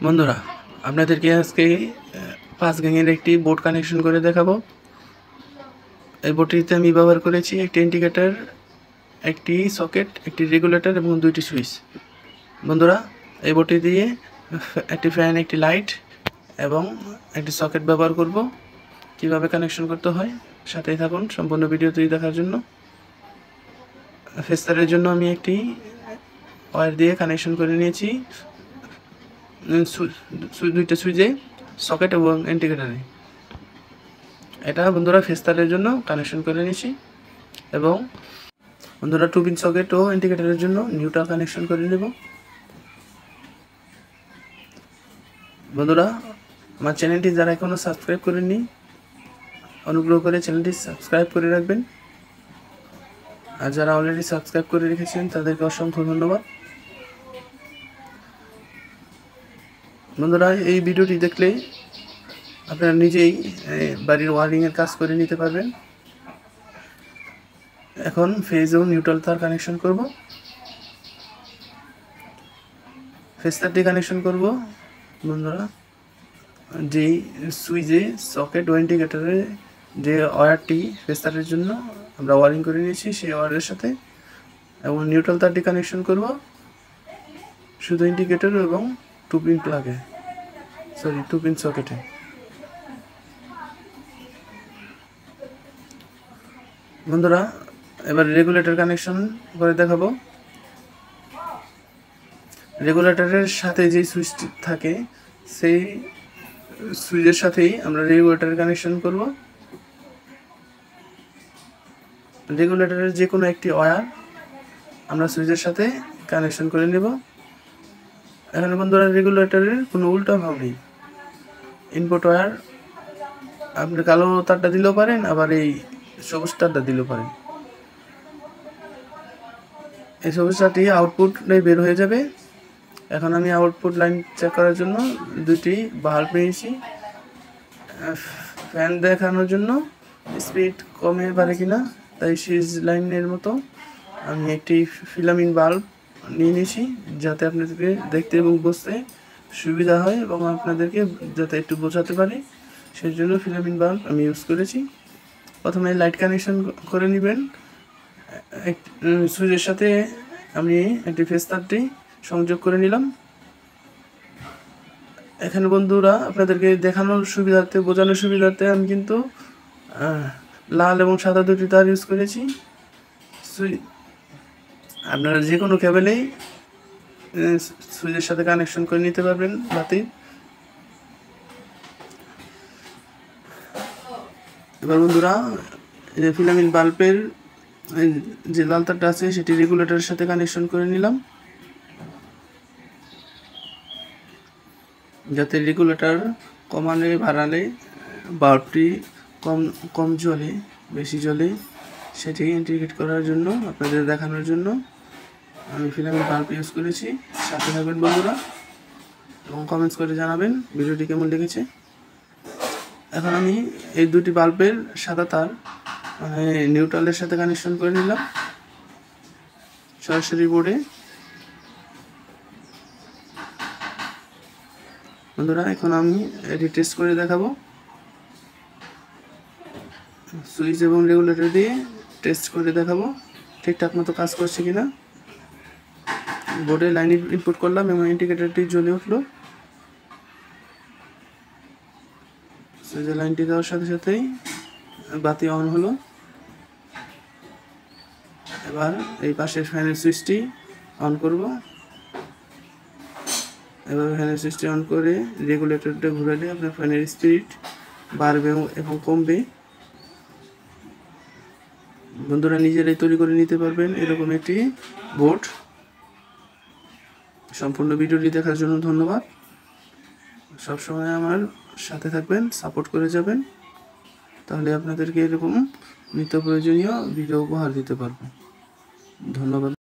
বন্ধুরা, আপনাদেরকে আজকে 5 গ্যাংয়ের একটি বোর্ড কানেকশন করে দেখাবো। এই বোর্ডটিতে আমি ব্যবহার করেছি একটি ইন্ডিকেটর, একটি সকেট, একটি রেগুলেটর এবং 2টি সুইচ। বন্ধুরা, এই বোর্ডটি দিয়ে একটি ফ্যান, একটি লাইট এবং একটি সকেট ব্যবহার করব। কিভাবে কানেকশন করতে হয় সাথেই থাকুন সম্পূর্ণ ভিডিওটি দেখার জন্য। ফেস্তারের জন্য আমি একটি ওয়্যার দিয়ে কানেকশন করে নিয়েছি 2টা সুইচে, সকেট এবং ইন্ডিকেটরে। এটা বন্ধুরা ফেস্তারের জন্য কানেকশন করে নিয়েছি এবং বন্ধুরা 2 পিন সকেট ও ইন্ডিকেটরের জন্য নিউট্রাল কানেকশন করে নেব। বন্ধুরা, আমার চ্যানেলটি যারা এখনও সাবস্ক্রাইব করেননি অনুগ্রহ করে চ্যানেলটি সাবস্ক্রাইব করে রাখবেন, আর যারা অলরেডি সাবস্ক্রাইব করে রেখেছেন তাদেরকে অসংখ্য ধন্যবাদ। বন্ধুরা, এই ভিডিওটি দেখলে আপনারা নিজেই বাড়ির ওয়ারিংয়ের কাজ করে নিতে পারবেন। এখন ফেজ ও নিউট্রাল তার কানেকশন করব। ফেজ তারটি কানেকশন করব বন্ধুরা যেই সুইচে, সকেট ও ইন্ডিকেটরে যে ওয়্যারটি ফেজ তারের জন্য আমরা ওয়ারিং করে নিয়েছি সেই ওয়্যারের সাথে, এবং নিউট্রাল তারটি কানেকশন করব শুধু ইন্ডিকেটর এবং 2 পিন প্লাগে, 2 পিন সকেটে। বন্ধুরা, এবার রেগুলেটর কানেকশন করে দেখাবো। রেগুলেটরের সাথে যে সুইচটি থাকে সেই সুইচের সাথেই আমরা রেগুলেটর কানেকশন করব। রেগুলেটরের যে কোনো একটি ওয়্যার আমরা সুইচের সাথে কানেকশন করে নেব। এখানে বন্ধুরা রেগুলেটরের কোনো উল্টা ভাব নেই। ইনপুট ওয়্যার আপনি কালো তারটা দিলেও পারেন, আবার এই সবুজ তারটা দিলেও পারেন। এই সবুজ তারটি আউটপুট বের হয়ে যাবে। এখন আমি আউটপুট লাইন চেক করার জন্য 2টি বাল্ব নিয়েছি। ফ্যান দেখানোর জন্য স্পিড কমে পারে কিনা, তাই সিরিজ লাইনের মতো আমি একটি ফিলামিন বাল্ব নিয়ে নিয়েছি, যাতে আপনাদেরকে দেখতে এবং বুঝতে সুবিধা হয় এবং আপনাদেরকে যাতে একটু বোঝাতে পারি, সেই জন্য ফিলামিন বাল্ব আমি ইউজ করেছি। প্রথমে লাইট কানেকশন করে নেবেন। সুইচের সাথে আমি একটি ফেজ তারটি সংযোগ করে নিলাম। এখানে বন্ধুরা আপনাদেরকে দেখানোর সুবিধার্থে, বোঝানোর সুবিধার্থে আমি কিন্তু লাল এবং সাদা 2টি তার ইউজ করেছি। আপনারা যে কোনো কেবলেই সুইচের সাথে কানেকশন করে নিতে পারবেন বাতি। এবার বন্ধুরা, এই ফিলামিন বাল্বের যে লাল তারটা আছে সেটি রেগুলেটরের সাথে কানেকশন করে নিলাম, যাতে রেগুলেটর কমালে বাড়ালে বাল্বটি কম জ্বলে, বেশি জ্বলে, সেটি ইন্ডিকেট করার জন্য, আপনাদের দেখানোর জন্য আমি ফিলামেন্ট বাল্ব ইউজ করেছি। সাথে থাকবেন বন্ধুরা এবং কমেন্টস করে জানাবেন ভিডিওটি কেমন লেগেছে। এখন আমি এই 2টি বাল্বের সাদা তার মানে নিউট্রালের সাথে কানেকশন করে নিলাম সরাসরি বোর্ডে। বন্ধুরা, এখন আমি এটি টেস্ট করে দেখাবো। সুইচ এবং রেগুলেটর দিয়ে টেস্ট করে দেখাবো ঠিকঠাক মতো কাজ করছে কিনা। বোর্ডে লাইন ইনপুট করলাম এবং ইন্ডিকেটরটি জ্বলে উঠলো। সুইচে লাইনটি দেওয়ার সাথে সাথেই বাতি অন হলো। এবার এই পাশের ফ্যানের সুইচটি অন করব। এবার ফ্যানের সুইচটি অন করে রেগুলেটরটা ঘুরালে আপনার ফ্যানের স্পিড বাড়বে এবং কমবে। বন্ধুরা, নিজেরাই তৈরি করে নিতে পারবেন এরকম একটি বোর্ড। সম্পূর্ণ ভিডিওটি দেখার জন্য ধন্যবাদ। সবসময় আমার সাথে থাকবেন, সাপোর্ট করে যাবেন, তাহলে আপনাদেরকে এরকম নিত্য প্রয়োজনীয় ভিডিও উপহার দিতে পারবো। ধন্যবাদ।